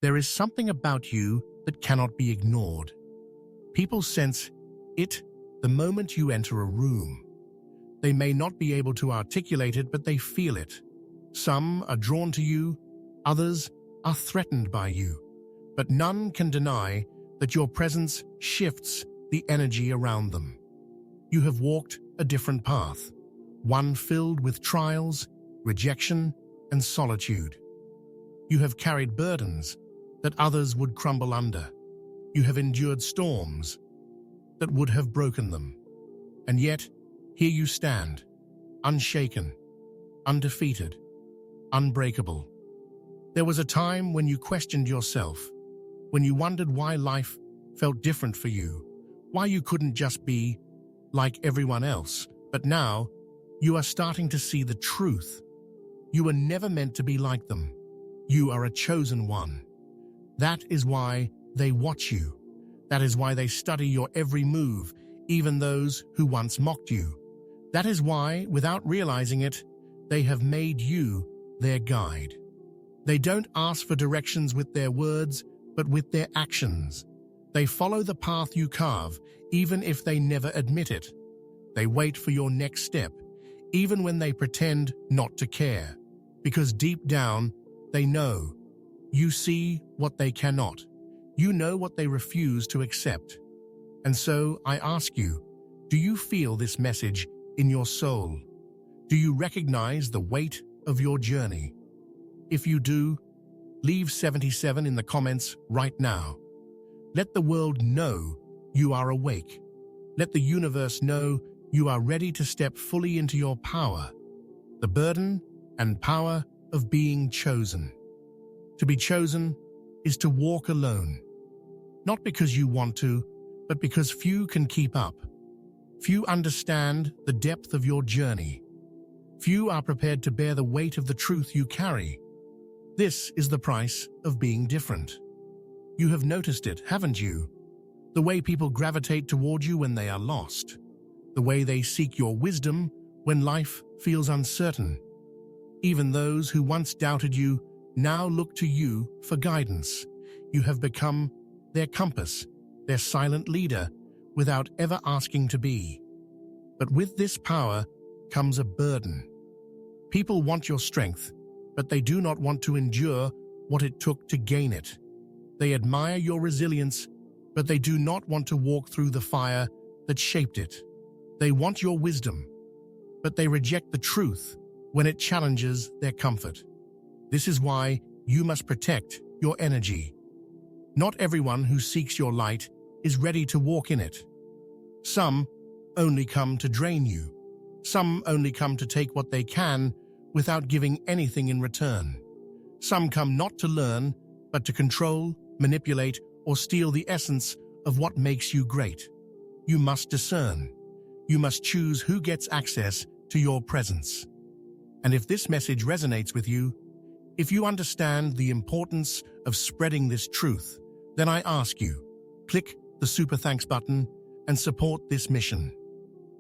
There is something about you that cannot be ignored. People sense it the moment you enter a room. They may not be able to articulate it, but they feel it. Some are drawn to you, others are threatened by you, but none can deny that your presence shifts the energy around them. You have walked a different path, one filled with trials, rejection, and solitude. You have carried burdens that others would crumble under. You have endured storms that would have broken them. And yet, here you stand, unshaken, undefeated, unbreakable. There was a time when you questioned yourself, when you wondered why life felt different for you, why you couldn't just be like everyone else. But now, you are starting to see the truth. You were never meant to be like them. You are a chosen one. That is why they watch you. That is why they study your every move, even those who once mocked you. That is why, without realizing it, they have made you their guide. They don't ask for directions with their words, but with their actions. They follow the path you carve, even if they never admit it. They wait for your next step, even when they pretend not to care. Because deep down, they know. You see what they cannot. You know what they refuse to accept. And so I ask you, do you feel this message in your soul? Do you recognize the weight of your journey? If you do, leave 77 in the comments right now. Let the world know you are awake. Let the universe know you are ready to step fully into your power, the burden and power of being chosen. To be chosen is to walk alone, not because you want to, but because few can keep up. Few understand the depth of your journey. Few are prepared to bear the weight of the truth you carry. This is the price of being different. You have noticed it, haven't you? The way people gravitate toward you when they are lost. The way they seek your wisdom when life feels uncertain. Even those who once doubted you now look to you for guidance. You have become their compass, their silent leader, without ever asking to be. But with this power comes a burden. People want your strength, but they do not want to endure what it took to gain it. They admire your resilience, but they do not want to walk through the fire that shaped it. They want your wisdom, but they reject the truth when it challenges their comfort. This is why you must protect your energy. Not everyone who seeks your light is ready to walk in it. Some only come to drain you. Some only come to take what they can without giving anything in return. Some come not to learn, but to control, manipulate, or steal the essence of what makes you great. You must discern. You must choose who gets access to your presence. And if this message resonates with you, if you understand the importance of spreading this truth, then I ask you, click the Super Thanks button and support this mission.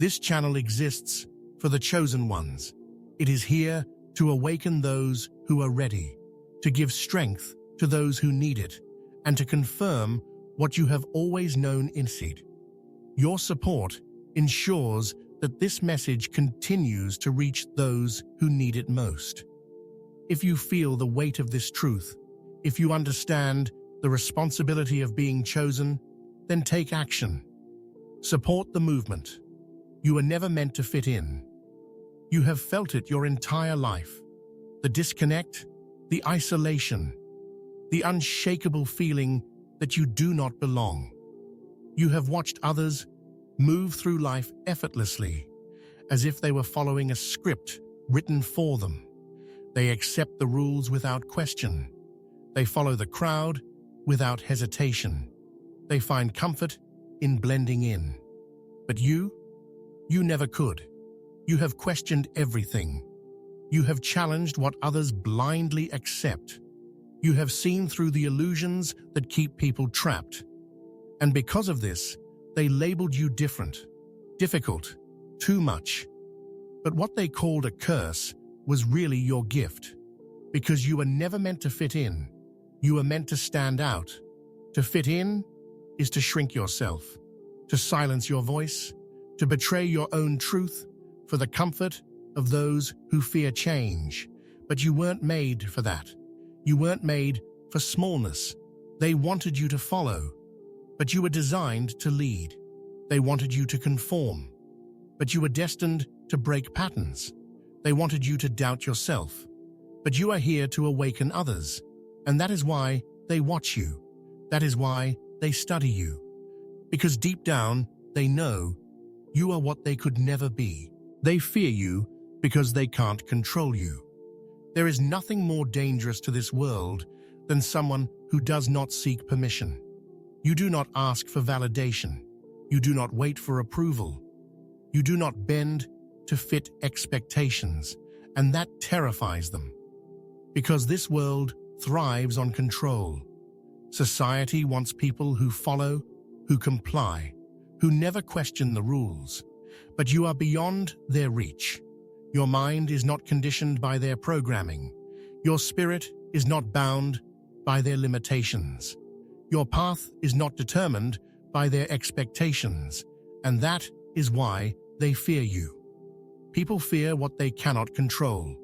This channel exists for the chosen ones. It is here to awaken those who are ready, to give strength to those who need it, and to confirm what you have always known inside. Your support ensures that this message continues to reach those who need it most. If you feel the weight of this truth, if you understand the responsibility of being chosen, then take action. Support the movement. You were never meant to fit in. You have felt it your entire life. The disconnect, the isolation, the unshakable feeling that you do not belong. You have watched others move through life effortlessly, as if they were following a script written for them. They accept the rules without question. They follow the crowd without hesitation. They find comfort in blending in. But you never could. You have questioned everything. You have challenged what others blindly accept. You have seen through the illusions that keep people trapped. And because of this, they labeled you different, difficult, too much. But what they called a curse was really your gift, because you were never meant to fit in. You are meant to stand out. To fit in is to shrink yourself, to silence your voice, to betray your own truth for the comfort of those who fear change. But you weren't made for that. You weren't made for smallness. They wanted you to follow, but you were designed to lead. They wanted you to conform, but you were destined to break patterns. They wanted you to doubt yourself, but you are here to awaken others. And that is why they watch you. That is why they study you. Because deep down, they know you are what they could never be. They fear you because they can't control you. There is nothing more dangerous to this world than someone who does not seek permission. You do not ask for validation. You do not wait for approval. You do not bend to fit expectations, and that terrifies them. Because this world thrives on control. Society wants people who follow, who comply, who never question the rules. But you are beyond their reach. Your mind is not conditioned by their programming. Your spirit is not bound by their limitations. Your path is not determined by their expectations, and that is why they fear you. People fear what they cannot control.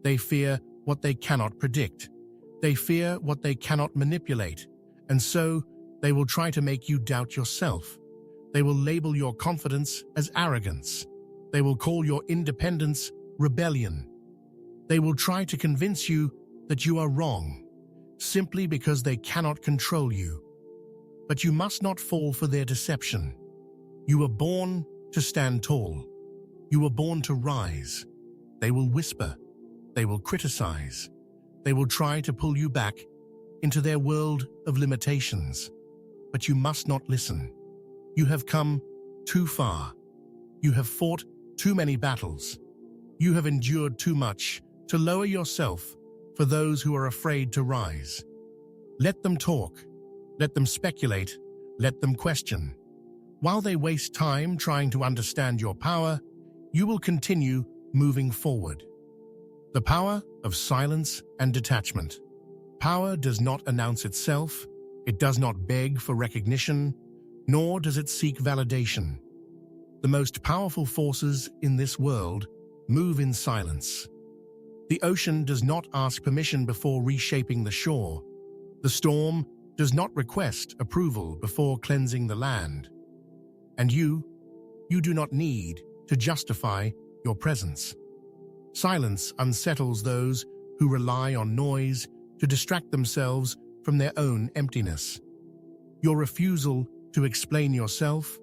They fear what they cannot predict. They fear what they cannot manipulate, and so they will try to make you doubt yourself. They will label your confidence as arrogance. They will call your independence rebellion. They will try to convince you that you are wrong, simply because they cannot control you. But you must not fall for their deception. You were born to stand tall. You were born to rise. They will whisper. They will criticize. They will try to pull you back into their world of limitations. But you must not listen. You have come too far. You have fought too many battles. You have endured too much to lower yourself for those who are afraid to rise. Let them talk. Let them speculate. Let them question. While they waste time trying to understand your power, you will continue moving forward. The power of silence and detachment. Power does not announce itself. It does not beg for recognition, nor does it seek validation. The most powerful forces in this world move in silence. The ocean does not ask permission before reshaping the shore. The storm does not request approval before cleansing the land. And you do not need to justify your presence. Silence unsettles those who rely on noise to distract themselves from their own emptiness. Your refusal to explain yourself,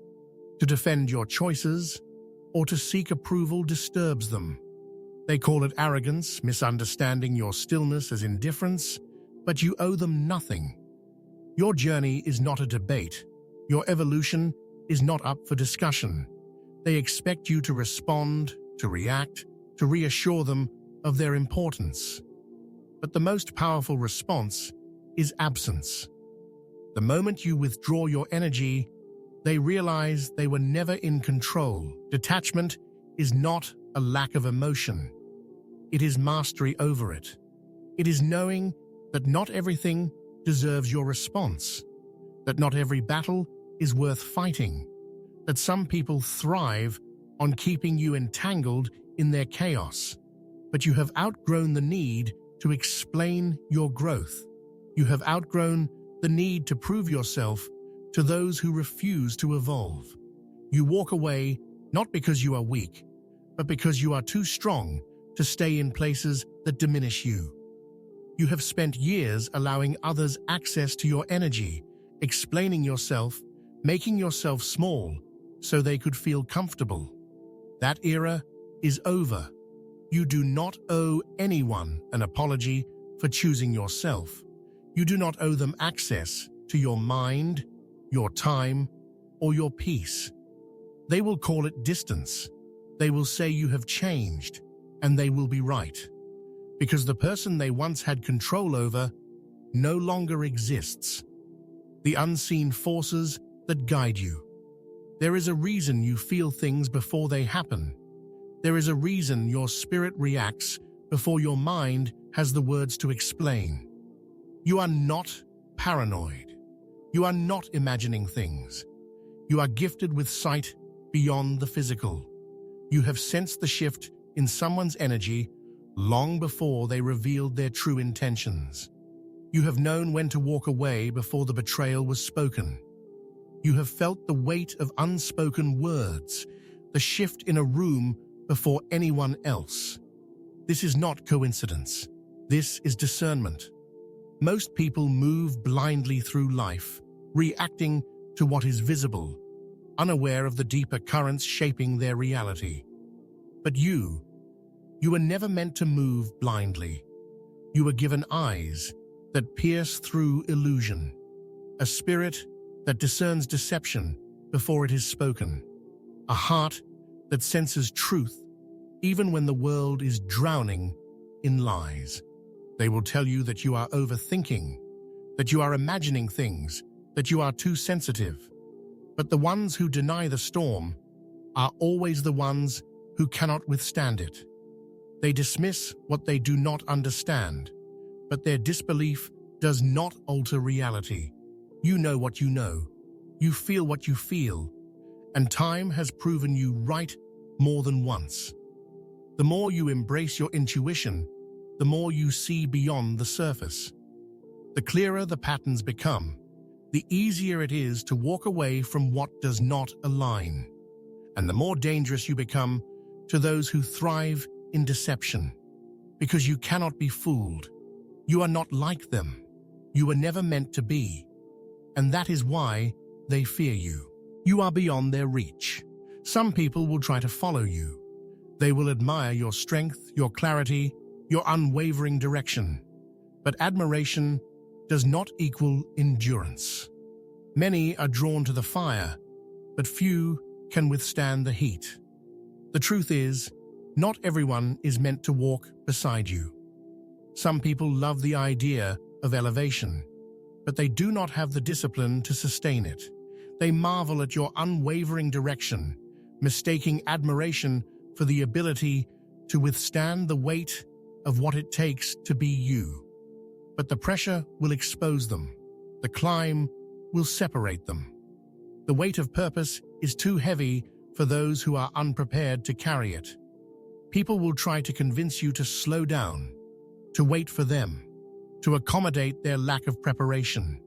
to defend your choices, or to seek approval disturbs them. They call it arrogance, misunderstanding your stillness as indifference, but you owe them nothing. Your journey is not a debate. Your evolution is not up for discussion. They expect you to respond, to react, to reassure them of their importance. But the most powerful response is absence. The moment you withdraw your energy, they realize they were never in control. Detachment is not a lack of emotion. It is mastery over it. It is knowing that not everything deserves your response, that not every battle is worth fighting, that some people thrive on keeping you entangled in their chaos. But you have outgrown the need to explain your growth. You have outgrown the need to prove yourself to those who refuse to evolve. You walk away not because you are weak, but because you are too strong to stay in places that diminish you. You have spent years allowing others access to your energy, explaining yourself, making yourself small so they could feel comfortable. That era is over. You do not owe anyone an apology for choosing yourself. You do not owe them access to your mind, your time, or your peace. They will call it distance. They will say you have changed, and they will be right. Because the person they once had control over no longer exists. The unseen forces that guide you. There is a reason you feel things before they happen. There is a reason your spirit reacts before your mind has the words to explain. You are not paranoid. You are not imagining things. You are gifted with sight beyond the physical. You have sensed the shift in someone's energy long before they revealed their true intentions. You have known when to walk away before the betrayal was spoken. You have felt the weight of unspoken words, the shift in a room before anyone else. This is not coincidence. This is discernment. Most people move blindly through life, reacting to what is visible, unaware of the deeper currents shaping their reality. But you were never meant to move blindly. You were given eyes that pierce through illusion, a spirit that discerns deception before it is spoken, a heart that senses truth even when the world is drowning in lies. They will tell you that you are overthinking, that you are imagining things, that you are too sensitive. But the ones who deny the storm are always the ones who cannot withstand it. They dismiss what they do not understand, but their disbelief does not alter reality. You know what you know. You feel what you feel, and time has proven you right more than once. The more you embrace your intuition, the more you see beyond the surface. The clearer the patterns become, the easier it is to walk away from what does not align, and the more dangerous you become to those who thrive in deception. Because you cannot be fooled. You are not like them. You were never meant to be. And that is why they fear you. You are beyond their reach. Some people will try to follow you. They will admire your strength, your clarity, your unwavering direction. But admiration does not equal endurance. Many are drawn to the fire, but few can withstand the heat. The truth is, not everyone is meant to walk beside you. Some people love the idea of elevation, but they do not have the discipline to sustain it. They marvel at your unwavering direction, mistaking admiration for the ability to withstand the weight of what it takes to be you. But the pressure will expose them. The climb will separate them. The weight of purpose is too heavy for those who are unprepared to carry it. People will try to convince you to slow down, to wait for them, to accommodate their lack of preparation.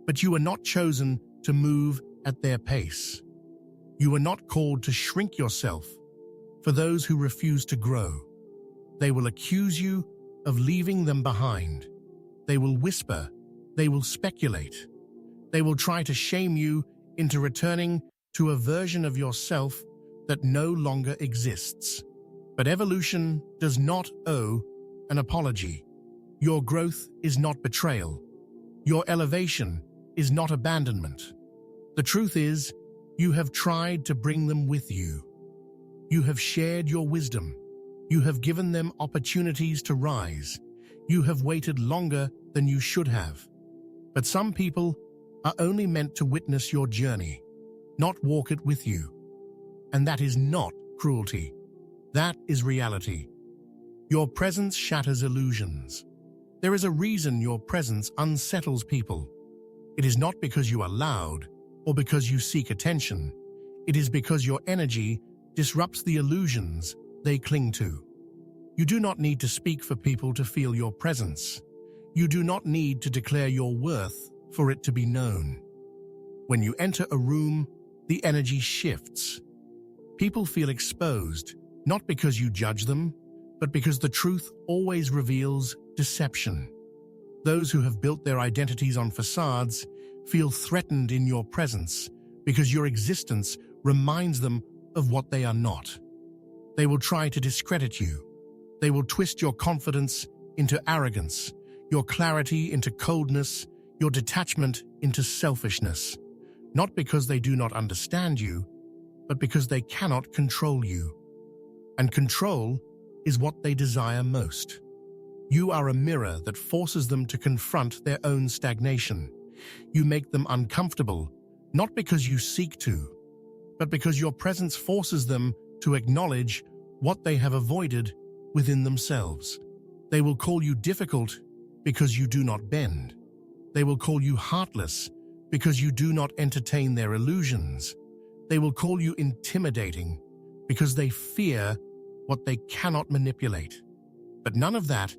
But you are not chosen to move at their pace. You are not called to shrink yourself for those who refuse to grow. They will accuse you of leaving them behind. They will whisper. They will speculate. They will try to shame you into returning to a version of yourself that no longer exists. But evolution does not owe an apology. Your growth is not betrayal. Your elevation is not abandonment. The truth is, you have tried to bring them with you. You have shared your wisdom. You have given them opportunities to rise. You have waited longer than you should have. But some people are only meant to witness your journey, not walk it with you. And that is not cruelty. That is reality. Your presence shatters illusions. There is a reason your presence unsettles people. It is not because you are loud or because you seek attention. It is because your energy disrupts the illusions they cling to. You do not need to speak for people to feel your presence. You do not need to declare your worth for it to be known. When you enter a room, the energy shifts. People feel exposed, not because you judge them, but because the truth always reveals deception. Those who have built their identities on facades feel threatened in your presence because your existence reminds them of what they are not. They will try to discredit you. They will twist your confidence into arrogance, your clarity into coldness, your detachment into selfishness, not because they do not understand you, but because they cannot control you. And control is what they desire most. You are a mirror that forces them to confront their own stagnation. You make them uncomfortable, not because you seek to, but because your presence forces them to acknowledge what they have avoided within themselves. They will call you difficult because you do not bend. They will call you heartless because you do not entertain their illusions. They will call you intimidating because they fear what they cannot manipulate. But none of that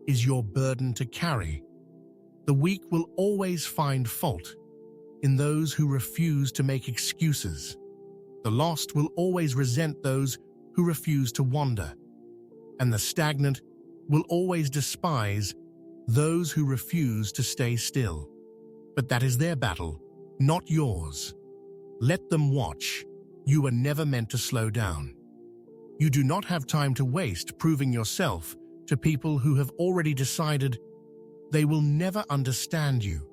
is your burden to carry. The weak will always find fault in those who refuse to make excuses. The lost will always resent those who refuse to wander. And the stagnant will always despise those who refuse to stay still. But that is their battle, not yours. Let them watch. You were never meant to slow down. You do not have time to waste proving yourself to people who have already decided they will never understand you.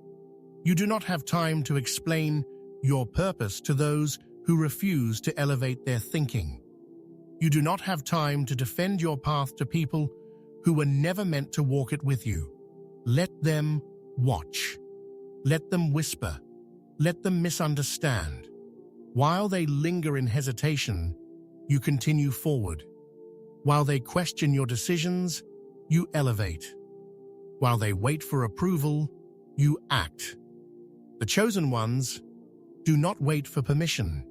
You do not have time to explain your purpose to those who refuse to elevate their thinking. You do not have time to defend your path to people who were never meant to walk it with you. Let them watch. Let them whisper. Let them misunderstand. While they linger in hesitation, you continue forward. While they question your decisions, you elevate. While they wait for approval, you act. The chosen ones do not wait for permission.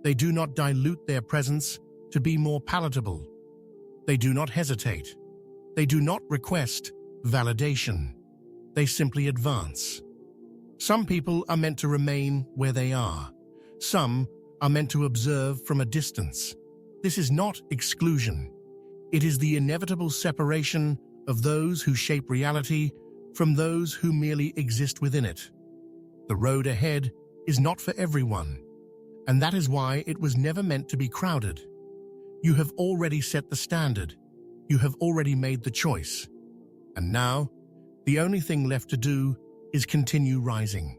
They do not dilute their presence to be more palatable. They do not hesitate. They do not request validation. They simply advance. Some people are meant to remain where they are. Some are meant to observe from a distance. This is not exclusion. It is the inevitable separation of those who shape reality from those who merely exist within it. The road ahead is not for everyone, and that is why it was never meant to be crowded. You have already set the standard. You have already made the choice. And now, the only thing left to do is continue rising.